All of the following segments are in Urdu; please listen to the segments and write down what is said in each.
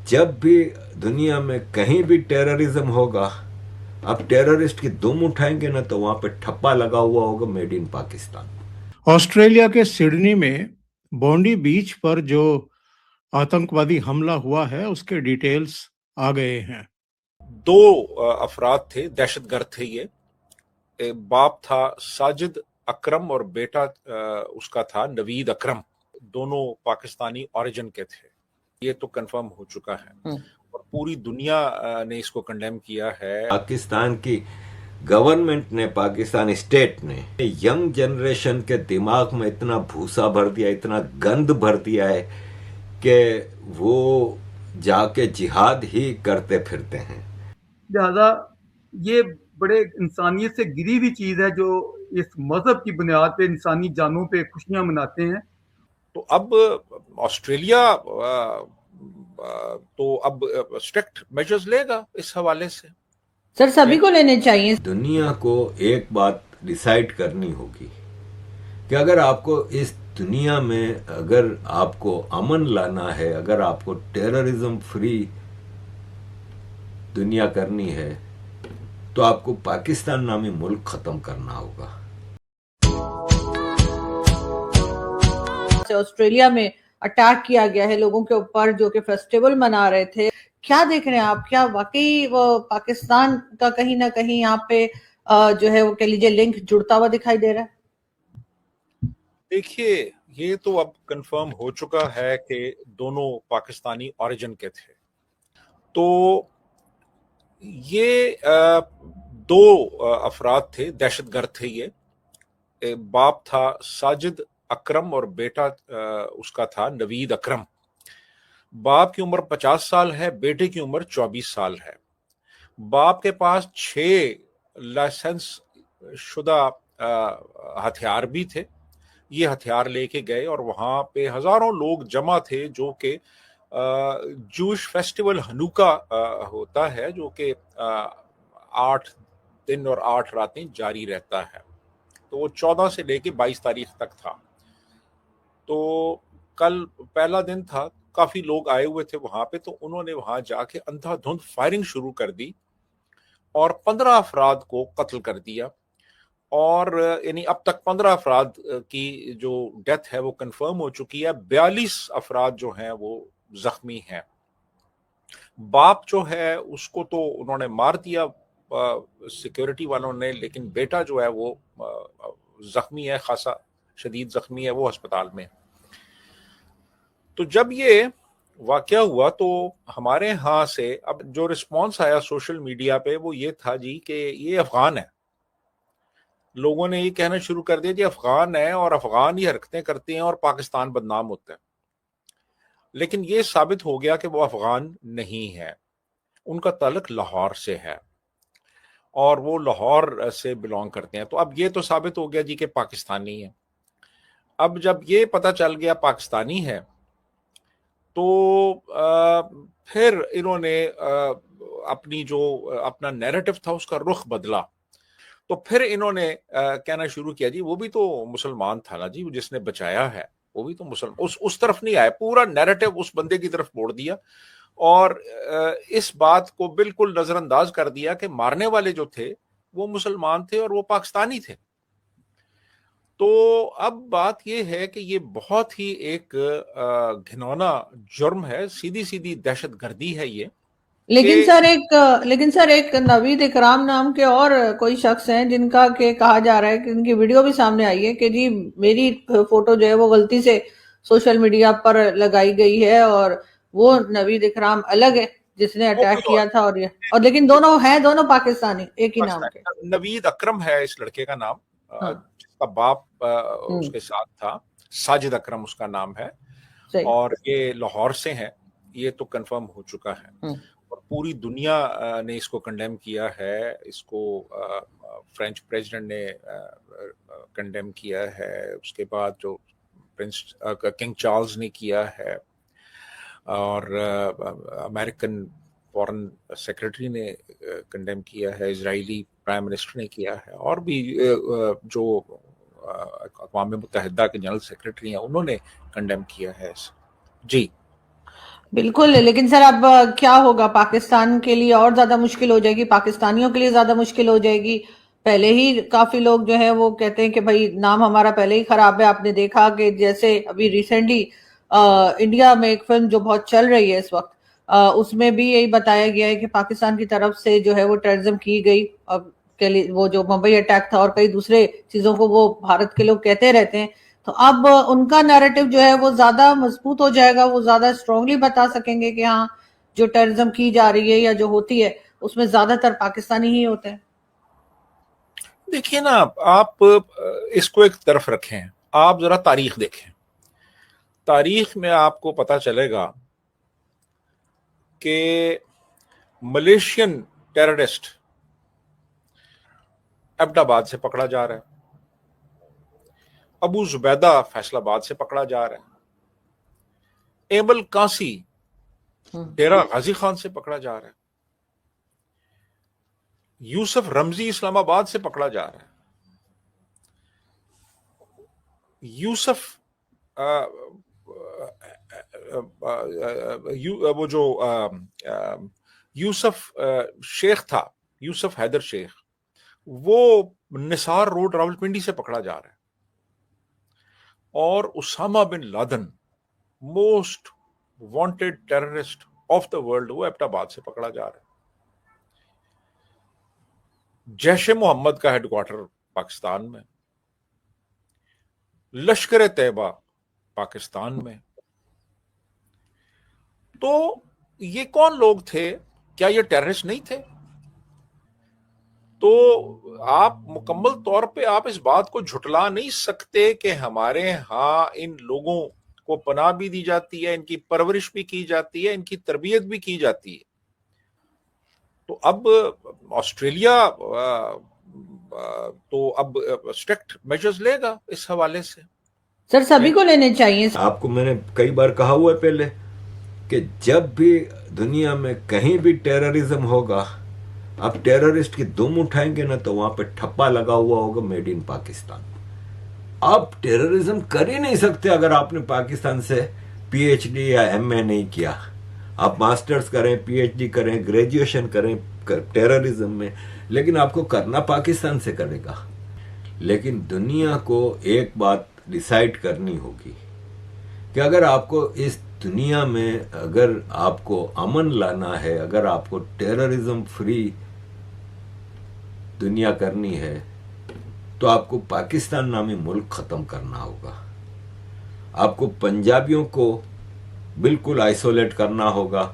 جب بھی دنیا میں کہیں بھی ٹیررزم ہوگا، اب ٹیررسٹ کی دم اٹھائیں گے نا تو وہاں پہ ٹھپا لگا ہوا ہوگا میڈ ان پاکستان۔ آسٹریلیا کے سڈنی میں بونڈی بیچ پر جو آتنکوادی حملہ ہوا ہے اس کے ڈیٹیلز آ گئے ہیں۔ 2 افراد تھے، دہشت گرد تھے یہ۔ باپ تھا ساجد اکرم اور بیٹا اس کا تھا نوید اکرم، دونوں پاکستانی اوریجن کے تھے۔ یہ تو کنفرم ہو چکا ہے اور پوری دنیا نے اس کو کنڈیم کیا ہے۔ پاکستان کی گورنمنٹ نے، پاکستان اسٹیٹ نے ینگ جنریشن کے دماغ میں اتنا بھوسا بھر دیا، اتنا گند بھر دیا ہے کہ وہ جا کے جہاد ہی کرتے پھرتے ہیں۔ لہذا یہ بڑے انسانیت سے گری ہوئی چیز ہے جو اس مذہب کی بنیاد پہ انسانی جانوں پہ خوشیاں مناتے ہیں۔ تو اب آسٹریلیا تو اب اسٹرکٹ میجرز لے گا اس حوالے سے۔ سر سبھی کو لینے چاہیے۔ دنیا کو ایک بات ڈیسائیڈ کرنی ہوگی کہ اگر آپ کو اس دنیا میں، اگر آپ کو امن لانا ہے، اگر آپ کو ٹیررزم فری دنیا کرنی ہے تو آپ کو پاکستان نامی ملک ختم کرنا ہوگا۔ آسٹریلیا میں اٹیک کیا گیا ہے لوگوں کے اوپر جو کہ فیسٹیول منا رہے تھے، کیا دیکھ رہے ہیں آپ؟ کیا واقعی وہ پاکستان کا کہیں نہ کہیں یہاں پہ جو ہے وہ کہہ لیجیے لنک جڑتا ہوا دکھائی دے رہا ہے؟ دیکھیے یہ تو اب کنفرم ہو چکا ہے کہ دونوں پاکستانی اوریجن کے تھے۔ تو یہ 2 افراد تھے، دہشت گرد تھے یہ۔ باپ تھا ساجد اکرم اور بیٹا اس کا تھا نوید اکرم۔ باپ کی عمر 50 سال ہے، بیٹے کی عمر 24 سال ہے۔ باپ کے پاس 6 لائسنس شدہ ہتھیار بھی تھے۔ یہ ہتھیار لے کے گئے اور وہاں پہ ہزاروں لوگ جمع تھے، جو کہ جوش فیسٹیول ہنوکا ہوتا ہے، جو کہ 8 دن اور 8 راتیں جاری رہتا ہے۔ تو وہ 14 سے لے کے 22 تاریخ تک تھا۔ تو کل پہلا دن تھا، کافی لوگ آئے ہوئے تھے وہاں پہ، تو انہوں نے وہاں جا کے اندھا دھند فائرنگ شروع کر دی اور 15 افراد کو قتل کر دیا۔ اور یعنی اب تک 15 افراد کی جو ڈیتھ ہے وہ کنفرم ہو چکی ہے، 42 افراد جو ہیں وہ زخمی ہیں۔ باپ جو ہے اس کو تو انہوں نے مار دیا سیکیورٹی والوں نے، لیکن بیٹا جو ہے وہ زخمی ہے، خاصا شدید زخمی ہے، وہ ہسپتال میں۔ تو جب یہ واقعہ ہوا تو ہمارے ہاں سے اب جو رسپانس آیا سوشل میڈیا پہ وہ یہ تھا جی کہ یہ افغان ہے۔ لوگوں نے یہ کہنا شروع کر دیا کہ افغان ہے اور افغان یہ حرکتیں کرتے ہیں اور پاکستان بدنام ہوتا ہے۔ لیکن یہ ثابت ہو گیا کہ وہ افغان نہیں ہے، ان کا تعلق لاہور سے ہے اور وہ لاہور سے بلانگ کرتے ہیں۔ تو اب یہ تو ثابت ہو گیا جی کہ پاکستانی ہے۔ اب جب یہ پتہ چل گیا پاکستانی ہے تو پھر انہوں نے اپنی جو اپنا نیریٹو تھا اس کا رخ بدلا۔ تو پھر انہوں نے کہنا شروع کیا جی وہ بھی تو مسلمان تھا نا جی، جس نے بچایا ہے وہ بھی تو مسلمان، اس طرف نہیں آئے، پورا نیریٹو اس بندے کی طرف موڑ دیا اور اس بات کو بالکل نظر انداز کر دیا کہ مارنے والے جو تھے وہ مسلمان تھے اور وہ پاکستانی تھے۔ تو اب بات یہ ہے کہ یہ بہت ہی ایک گھنونا جرم ہے، سیدھی سیدھی دہشت گردی ہے یہ۔ لیکن سر ایک نوید اکرام نام کے اور کوئی شخص ہیں جن کا کہ کہا جا رہا ہے کہ ان کی ویڈیو بھی سامنے آئی ہے کہ جی میری فوٹو جو ہے وہ غلطی سے سوشل میڈیا پر لگائی گئی ہے اور وہ نوید اکرام الگ ہے جس نے اٹیک کیا تھا، اور لیکن دونوں ہیں، دونوں پاکستانی ایک ہی نام کے۔ نوید اکرم ہے اس لڑکے کا نام، جس کا باپ اس کے ساتھ تھا، ساجد اکرم اس کا نام ہے، اور یہ لاہور سے ہیں، یہ تو کنفرم ہو چکا ہے اور پوری دنیا نے اس کو کنڈیم کیا ہے۔ اس کو فرینچ پریزیڈنٹ نے کنڈیم کیا ہے، اس کے بعد جو کنگ چارلز نے کیا ہے، اور امریکن فارن سیکرٹری نے کنڈیم کیا ہے، اسرائیلی پرائم منسٹر نے کیا ہے، اور بھی جو اقوام متحدہ کے جنرل سیکرٹری ہیں انہوں نے کنڈیم کیا ہے۔ جی بالکل. لیکن سر اب کیا ہوگا؟ پاکستان کے لیے اور زیادہ مشکل ہو جائے گی، پاکستانیوں کے لیے زیادہ مشکل ہو جائے گی. پہلے ہی کافی لوگ جو ہیں وہ کہتے ہیں کہ بھائی نام ہمارا پہلے ہی خراب ہے. آپ نے دیکھا کہ جیسے ابھی ریسنٹلی انڈیا میں ایک فلم جو بہت چل رہی ہے اس وقت، اس میں بھی یہی بتایا گیا ہے کہ پاکستان کی طرف سے جو ہے وہ ٹیررزم کی گئی. وہ جو ممبئی اٹیک تھا اور کئی دوسرے چیزوں کو وہ بھارت کے لوگ کہتے رہتے ہیں. تو اب ان کا نیریٹو جو ہے وہ زیادہ مضبوط ہو جائے گا، وہ زیادہ اسٹرانگلی بتا سکیں گے کہ ہاں جو ٹیررزم کی جا رہی ہے یا جو ہوتی ہے اس میں زیادہ تر پاکستانی ہی ہوتے ہیں. دیکھیے نا، آپ اس کو ایک طرف رکھیں، آپ ذرا تاریخ دیکھیں. تاریخ میں آپ کو پتا چلے گا کہ ملیشین ٹیررسٹ ایبٹ آباد سے پکڑا جا رہا ہے، ابو زبیدہ فیصل آباد سے پکڑا جا رہا ہے، ایبل کانسی ڈیرہ غازی خان سے پکڑا جا رہا ہے، یوسف رمزی اسلام آباد سے پکڑا جا رہا ہے، یوسف وہ جو یوسف شیخ تھا، یوسف حیدر شیخ، وہ نثار روڈ راولپنڈی سے پکڑا جا رہا ہے، اور Osama bin Laden most wanted terrorist of the world, وہ ایبٹ آباد سے پکڑا جا رہا ہے. جیش محمد کا ہیڈ کوارٹر پاکستان میں، لشکر طیبہ پاکستان میں. تو یہ کون لوگ تھے؟ کیا یہ ٹیررسٹ نہیں تھے؟ تو آپ مکمل طور پہ آپ اس بات کو جھٹلا نہیں سکتے کہ ہمارے ہاں ان لوگوں کو پناہ بھی دی جاتی ہے، ان کی پرورش بھی کی جاتی ہے، ان کی تربیت بھی کی جاتی ہے. تو اب آسٹریلیا تو اب اسٹرکٹ میجرز لے گا اس حوالے سے. سر سبھی کو لینے چاہیے. آپ کو میں نے کئی بار کہا ہوا ہے پہلے کہ جب بھی دنیا میں کہیں بھی ٹیررزم ہوگا، آپ ٹیررسٹ کی دم اٹھائیں گے نا تو وہاں پہ ٹھپا لگا ہوا ہوگا میڈ ان پاکستان. آپ ٹیررزم کر ہی نہیں سکتے اگر آپ نے پاکستان سے پی ایچ ڈی یا ایم اے نہیں کیا. آپ ماسٹرز کریں، پی ایچ ڈی کریں، گریجویشن کریں ٹیررزم میں، لیکن آپ کو کرنا پاکستان سے کرے گا. لیکن دنیا کو ایک بات ڈیسائیڈ کرنی ہوگی کہ اگر آپ کو اس دنیا میں اگر آپ کو امن لانا ہے، اگر آپ کو ٹیررزم فری دنیا کرنی ہے، تو آپ کو پاکستان نامی ملک ختم کرنا ہوگا. آپ کو پنجابیوں کو بالکل آئسولیٹ کرنا ہوگا.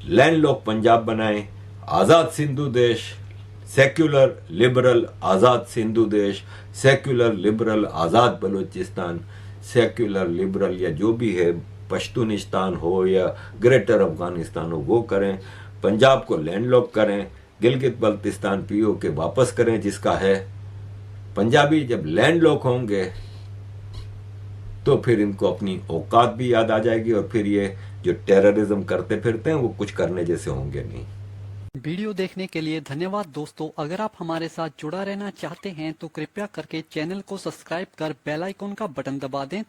لینڈ لاک پنجاب بنائیں، آزاد سندھو دیش، سیکولر لبرل آزاد سندھو دیش، سیکولر لبرل آزاد بلوچستان، سیکولر لبرل یا جو بھی ہے پشتونستان ہو یا گریٹر افغانستان ہو، وہ کریں. پنجاب کو لینڈ لاک کریں، گلگت بلتستان پی او کے واپس کریں جس کا ہے. پنجابی جب لینڈ لاک ہوں گے تو پھر ان کو اپنی اوقات بھی یاد آ جائے گی، اور پھر یہ جو ٹیررزم کرتے پھرتے ہیں وہ کچھ کرنے جیسے ہوں گے نہیں. ویڈیو دیکھنے کے لیے دھنیہ واد دوستو. اگر آپ ہمارے ساتھ جڑا رہنا چاہتے ہیں تو کرپیا کر کے چینل کو سبسکرائب کر بیل آئیکن کا بٹن دبا دیں